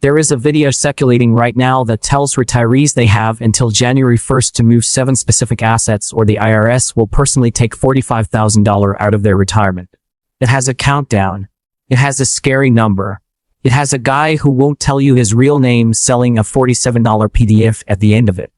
There is a video circulating right now that tells retirees they have until January 1st to move 7 specific assets or the IRS will personally take $45,000 out of their retirement. It has a countdown. It has a scary number. It has a guy who won't tell you his real name selling a $47 PDF at the end of it.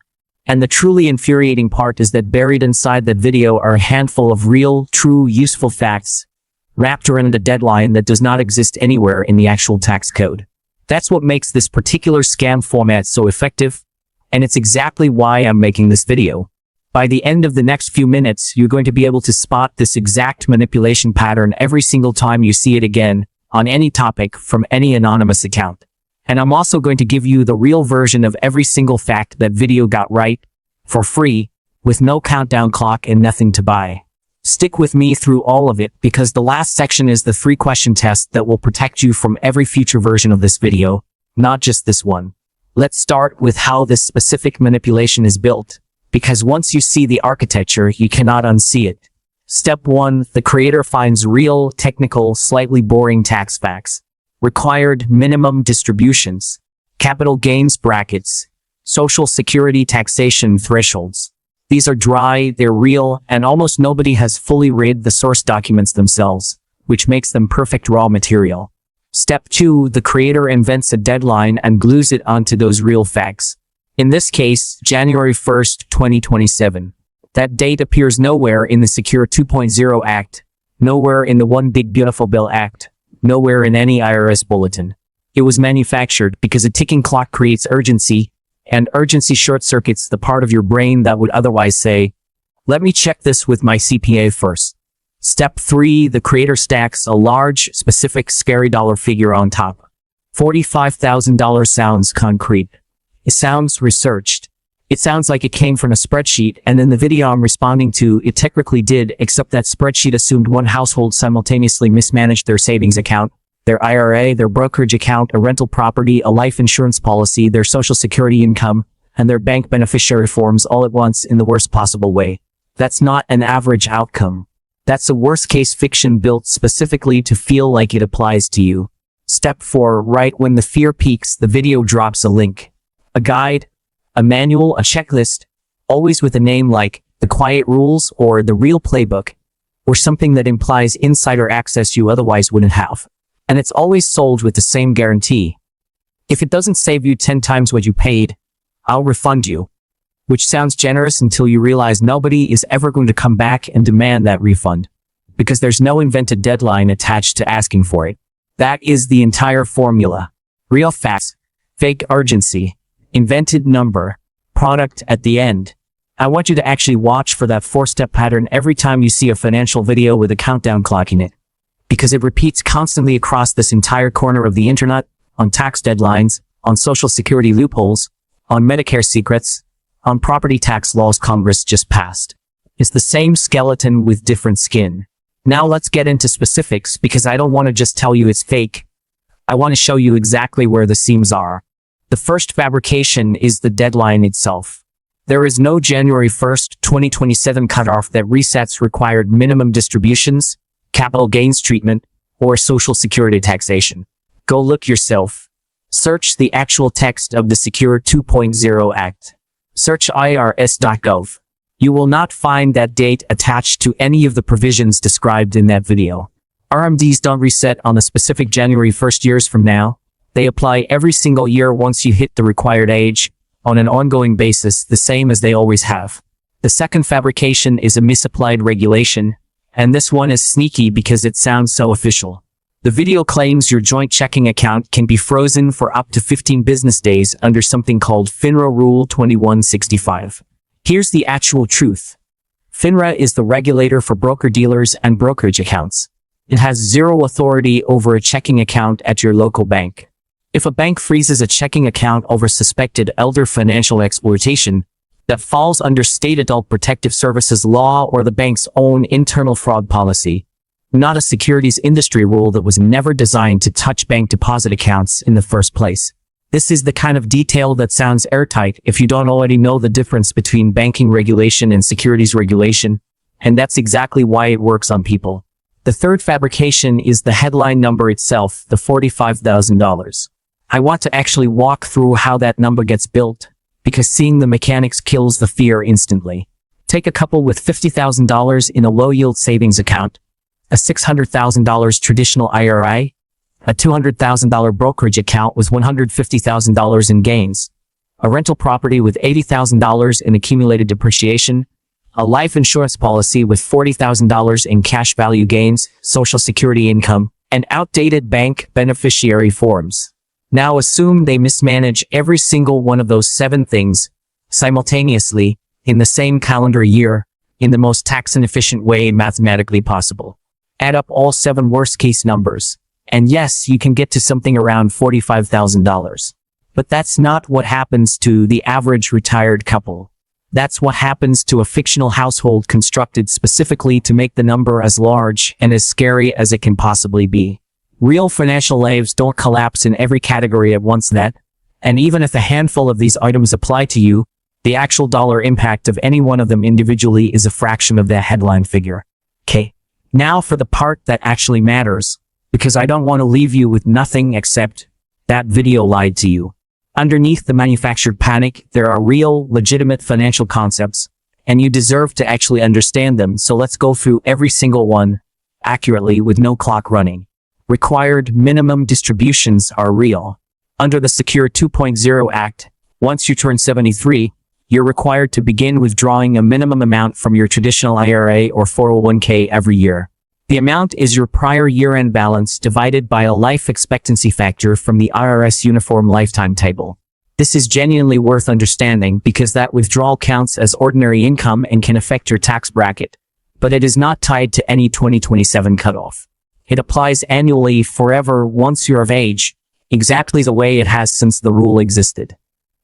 And the truly infuriating part is that buried inside that video are a handful of real, true, useful facts wrapped around a deadline that does not exist anywhere in the actual tax code. That's what makes this particular scam format so effective, and it's exactly why I'm making this video. By the end of the next few minutes, you're going to be able to spot this exact manipulation pattern every single time you see it again on any topic from any anonymous account. And I'm also going to give you the real version of every single fact that video got right, for free, with no countdown clock and nothing to buy. Stick with me through all of it because the last section is the 3-question test that will protect you from every future version of this video, not just this one. Let's start with how this specific manipulation is built, because once you see the architecture, you cannot unsee it. Step 1, the creator finds real, technical, slightly boring tax facts. Required minimum distributions, capital gains brackets, social security taxation thresholds. These are dry, they're real, and almost nobody has fully read the source documents themselves, which makes them perfect raw material. Step 2, the creator invents a deadline and glues it onto those real facts. In this case, January 1st, 2027. That date appears nowhere in the Secure 2.0 Act, nowhere in the One Big Beautiful Bill Act, nowhere in any IRS bulletin. It was manufactured because a ticking clock creates urgency, and urgency short-circuits the part of your brain that would otherwise say, let me check this with my CPA first. Step 3, the creator stacks a large, specific, scary dollar figure on top. $45,000 sounds concrete. It sounds researched. It sounds like it came from a spreadsheet, and in the video I'm responding to, it technically did, except that spreadsheet assumed one household simultaneously mismanaged their savings account, their IRA, their brokerage account, a rental property, a life insurance policy, their social security income, and their bank beneficiary forms all at once in the worst possible way. That's not an average outcome. That's a worst-case fiction built specifically to feel like it applies to you. Step 4, right when the fear peaks, the video drops a link. A guide, a manual, a checklist, always with a name like The Quiet Rules or The Real Playbook, or something that implies insider access you otherwise wouldn't have. And it's always sold with the same guarantee. If it doesn't save you 10 times what you paid, I'll refund you. Which sounds generous until you realize nobody is ever going to come back and demand that refund. Because there's no invented deadline attached to asking for it. That is the entire formula. Real facts, fake urgency, invented number, product at the end. I want you to actually watch for that 4-step pattern every time you see a financial video with a countdown clock in it. Because it repeats constantly across this entire corner of the internet, on tax deadlines, on social security loopholes, on Medicare secrets, on property tax laws Congress just passed. It's the same skeleton with different skin. Now let's get into specifics because I don't want to just tell you it's fake. I want to show you exactly where the seams are. The first fabrication is the deadline itself. There is no January 1st, 2027 cutoff that resets required minimum distributions, capital gains treatment, or social security taxation. Go look yourself. Search the actual text of the Secure 2.0 Act. Search irs.gov. You will not find that date attached to any of the provisions described in that video. RMDs don't reset on a specific January 1st years from now. They apply every single year once you hit the required age, on an ongoing basis, the same as they always have. The second fabrication is a misapplied regulation, and this one is sneaky because it sounds so official. The video claims your joint checking account can be frozen for up to 15 business days under something called FINRA Rule 2165. Here's the actual truth. FINRA is the regulator for broker-dealers and brokerage accounts. It has zero authority over a checking account at your local bank. If a bank freezes a checking account over suspected elder financial exploitation, that falls under state adult protective services law or the bank's own internal fraud policy, not a securities industry rule that was never designed to touch bank deposit accounts in the first place. This is the kind of detail that sounds airtight if you don't already know the difference between banking regulation and securities regulation, and that's exactly why it works on people. The third fabrication is the headline number itself, the $45,000. I want to actually walk through how that number gets built, because seeing the mechanics kills the fear instantly. Take a couple with $50,000 in a low-yield savings account, a $600,000 traditional IRA, a $200,000 brokerage account with $150,000 in gains, a rental property with $80,000 in accumulated depreciation, a life insurance policy with $40,000 in cash value gains, Social Security income, and outdated bank beneficiary forms. Now assume they mismanage every single one of those 7 things simultaneously in the same calendar year in the most tax-inefficient way mathematically possible. Add up all 7 worst-case numbers, and yes, you can get to something around $45,000. But that's not what happens to the average retired couple. That's what happens to a fictional household constructed specifically to make the number as large and as scary as it can possibly be. Real financial lives don't collapse in every category at once and even if a handful of these items apply to you, the actual dollar impact of any one of them individually is a fraction of that headline figure. Okay. Now for the part that actually matters, because I don't want to leave you with nothing except that video lied to you. Underneath the manufactured panic, there are real, legitimate financial concepts, and you deserve to actually understand them, so let's go through every single one accurately with no clock running. Required minimum distributions are real. Under the Secure 2.0 Act, once you turn 73, you're required to begin withdrawing a minimum amount from your traditional IRA or 401k every year. The amount is your prior year-end balance divided by a life expectancy factor from the IRS Uniform Lifetime Table. This is genuinely worth understanding because that withdrawal counts as ordinary income and can affect your tax bracket, but it is not tied to any 2027 cutoff. It applies annually forever once you're of age, exactly the way it has since the rule existed.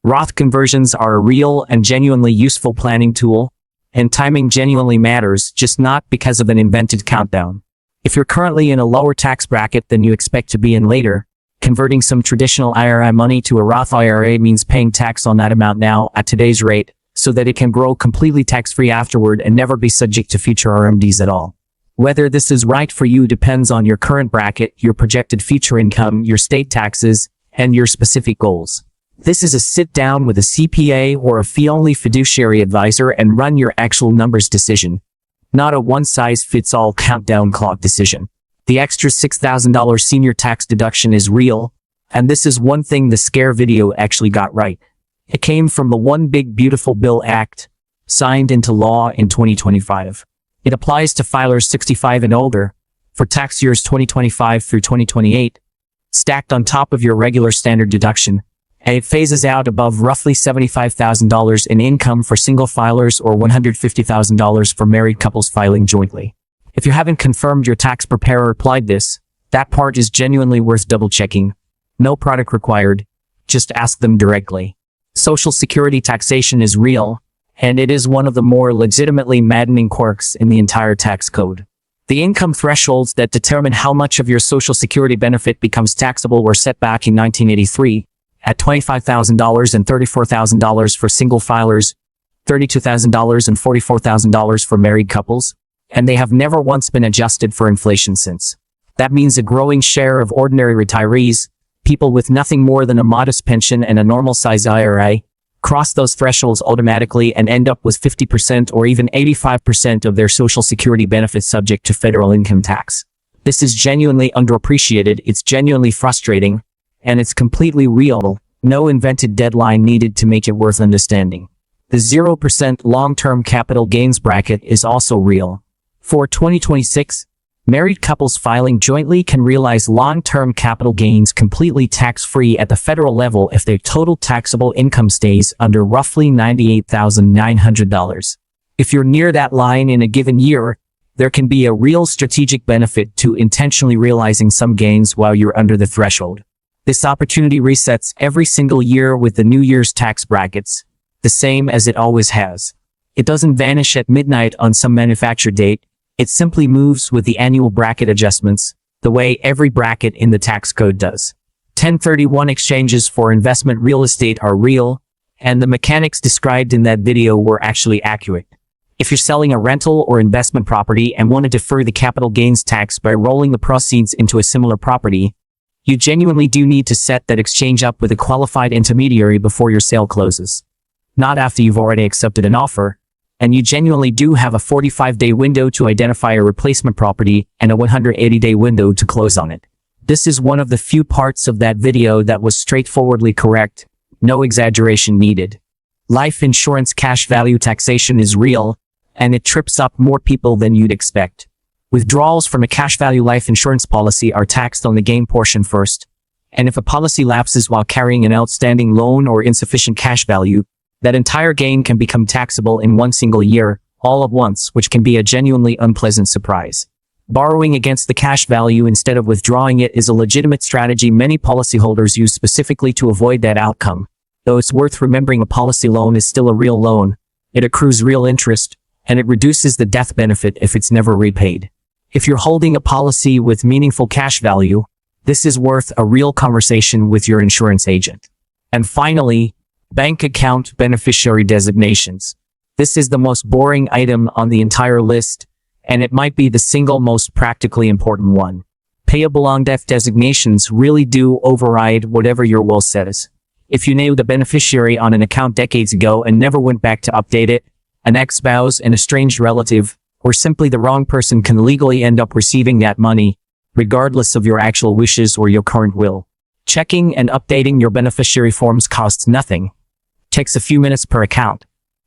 Roth conversions are a real and genuinely useful planning tool, and timing genuinely matters, just not because of an invented countdown. If you're currently in a lower tax bracket than you expect to be in later, converting some traditional IRA money to a Roth IRA means paying tax on that amount now at today's rate, so that it can grow completely tax-free afterward and never be subject to future RMDs at all. Whether this is right for you depends on your current bracket, your projected future income, your state taxes, and your specific goals. This is a sit down with a CPA or a fee-only fiduciary advisor and run your actual numbers decision, not a one-size-fits-all countdown clock decision. The extra $6,000 senior tax deduction is real, and this is one thing the scare video actually got right. It came from the One Big Beautiful Bill Act, signed into law in 2025. It applies to filers 65 and older for tax years 2025 through 2028, stacked on top of your regular standard deduction, and it phases out above roughly $75,000 in income for single filers or $150,000 for married couples filing jointly. If you haven't confirmed your tax preparer applied this, that part is genuinely worth double-checking. No product required. Just ask them directly. Social Security taxation is real, and it is one of the more legitimately maddening quirks in the entire tax code. The income thresholds that determine how much of your Social Security benefit becomes taxable were set back in 1983, at $25,000 and $34,000 for single filers, $32,000 and $44,000 for married couples, and they have never once been adjusted for inflation since. That means a growing share of ordinary retirees, people with nothing more than a modest pension and a normal-size IRA, cross those thresholds automatically and end up with 50% or even 85% of their Social Security benefits subject to federal income tax. This is genuinely underappreciated, it's genuinely frustrating, and it's completely real. No invented deadline needed to make it worth understanding. The 0% long-term capital gains bracket is also real. For 2026, married couples filing jointly can realize long-term capital gains completely tax-free at the federal level if their total taxable income stays under roughly $98,900. If you're near that line in a given year, there can be a real strategic benefit to intentionally realizing some gains while you're under the threshold. This opportunity resets every single year with the New Year's tax brackets, the same as it always has. It doesn't vanish at midnight on some manufactured date. It simply moves with the annual bracket adjustments, the way every bracket in the tax code does. 1031 exchanges for investment real estate are real, and the mechanics described in that video were actually accurate. If you're selling a rental or investment property and want to defer the capital gains tax by rolling the proceeds into a similar property, You genuinely do need to set that exchange up with a qualified intermediary before your sale closes. Not after you've already accepted an offer, and you genuinely do have a 45-day window to identify a replacement property and a 180-day window to close on it. This is one of the few parts of that video that was straightforwardly correct, no exaggeration needed. Life insurance cash value taxation is real, and it trips up more people than you'd expect. Withdrawals from a cash value life insurance policy are taxed on the gain portion first, and if a policy lapses while carrying an outstanding loan or insufficient cash value, that entire gain can become taxable in one single year, all at once, which can be a genuinely unpleasant surprise. Borrowing against the cash value instead of withdrawing it is a legitimate strategy many policyholders use specifically to avoid that outcome. Though it's worth remembering a policy loan is still a real loan, it accrues real interest, and it reduces the death benefit if it's never repaid. If you're holding a policy with meaningful cash value, this is worth a real conversation with your insurance agent. And finally, bank account beneficiary designations. This is the most boring item on the entire list, and it might be the single most practically important one. Payable on death designations really do override whatever your will says. If you named a beneficiary on an account decades ago and never went back to update it, an ex-spouse, an estranged relative, or simply the wrong person can legally end up receiving that money, regardless of your actual wishes or your current will. Checking and updating your beneficiary forms costs nothing, takes a few minutes per account,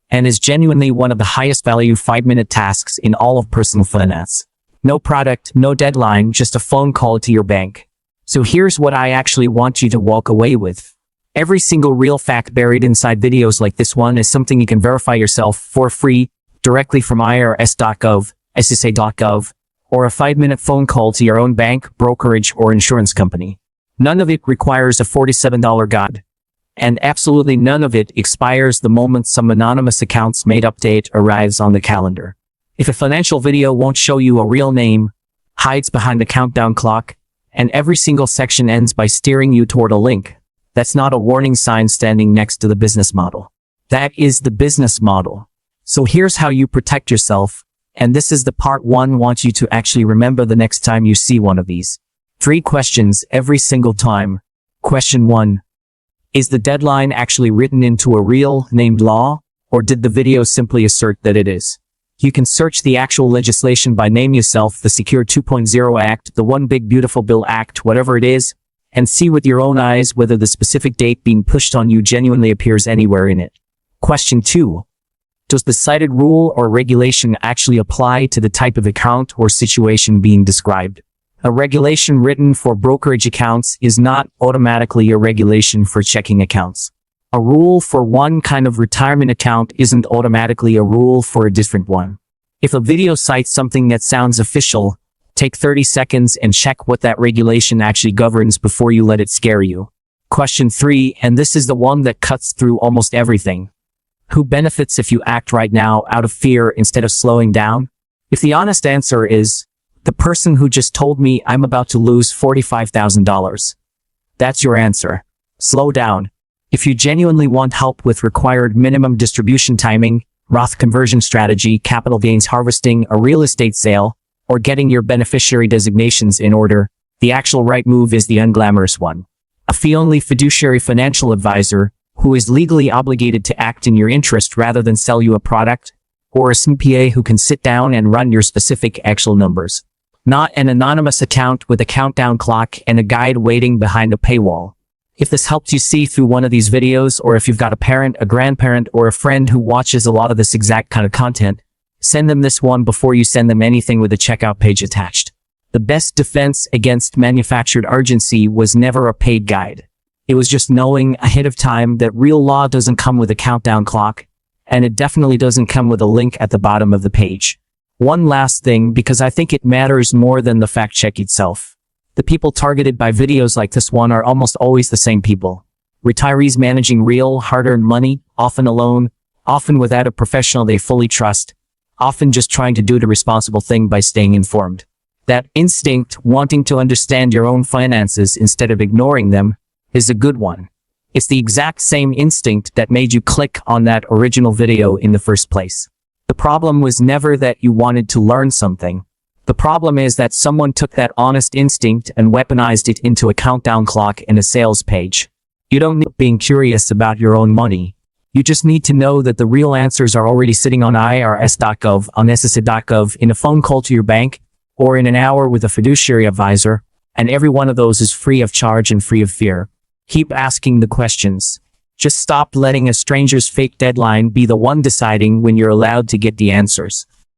and is genuinely one of the highest value 5-minute tasks in all of personal finance. No product, no deadline, just a phone call to your bank. So here's what I actually want you to walk away with. Every single real fact buried inside videos like this one is something you can verify yourself for free, directly from irs.gov, ssa.gov, or a 5-minute phone call to your own bank, brokerage, or insurance company. None of it requires a $47 guide. And absolutely none of it expires the moment some anonymous account's made update arrives on the calendar. If a financial video won't show you a real name, hides behind a countdown clock, and every single section ends by steering you toward a link, that's not a warning sign standing next to the business model. That is the business model. So here's how you protect yourself, and this is the part one wants you to actually remember the next time you see one of these. 3 questions every single time. Question 1. Is the deadline actually written into a real, named law, or did the video simply assert that it is? You can search the actual legislation by name yourself, the Secure 2.0 Act, the One Big Beautiful Bill Act, whatever it is, and see with your own eyes whether the specific date being pushed on you genuinely appears anywhere in it. Question 2. Does the cited rule or regulation actually apply to the type of account or situation being described? A regulation written for brokerage accounts is not automatically a regulation for checking accounts. A rule for one kind of retirement account isn't automatically a rule for a different one. If a video cites something that sounds official, take 30 seconds and check what that regulation actually governs before you let it scare you. Question 3, and this is the one that cuts through almost everything. Who benefits if you act right now out of fear instead of slowing down? If the honest answer is, the person who just told me I'm about to lose $45,000. That's your answer. Slow down. If you genuinely want help with required minimum distribution timing, Roth conversion strategy, capital gains harvesting, a real estate sale, or getting your beneficiary designations in order, the actual right move is the unglamorous one. A fee-only fiduciary financial advisor, who is legally obligated to act in your interest rather than sell you a product, or a CPA who can sit down and run your specific actual numbers. Not an anonymous account with a countdown clock and a guide waiting behind a paywall. If this helps you see through one of these videos, or if you've got a parent, a grandparent, or a friend who watches a lot of this exact kind of content, send them this one before you send them anything with a checkout page attached. The best defense against manufactured urgency was never a paid guide. It was just knowing ahead of time that real law doesn't come with a countdown clock, and it definitely doesn't come with a link at the bottom of the page. One last thing, because I think it matters more than the fact check itself. The people targeted by videos like this one are almost always the same people. Retirees managing real, hard-earned money, often alone, often without a professional they fully trust, often just trying to do the responsible thing by staying informed. That instinct, wanting to understand your own finances instead of ignoring them, is a good one. It's the exact same instinct that made you click on that original video in the first place. The problem was never that you wanted to learn something. The problem is that someone took that honest instinct and weaponized it into a countdown clock and a sales page. You don't need being curious about your own money. You just need to know that the real answers are already sitting on irs.gov, on ssa.gov, in a phone call to your bank, or in an hour with a fiduciary advisor, and every one of those is free of charge and free of fear. Keep asking the questions. Just stop letting a stranger's fake deadline be the one deciding when you're allowed to get the answers.